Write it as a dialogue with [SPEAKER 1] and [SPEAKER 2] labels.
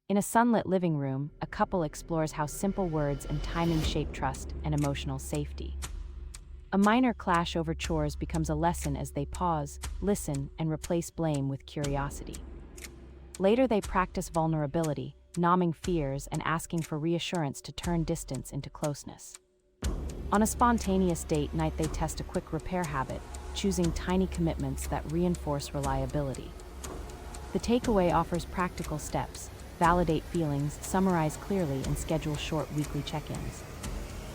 [SPEAKER 1] In a sunlit living room, a couple explores how simple words and timing shape trust and emotional safety. A minor clash over chores becomes a lesson as they pause, listen, and replace blame with curiosity. Later, they practice vulnerability, numbing fears and asking for reassurance to turn distance into closeness. On a spontaneous date night, they test a quick repair habit, choosing tiny commitments that reinforce reliability. The takeaway offers practical steps: validate feelings, summarize clearly, and schedule short weekly check-ins.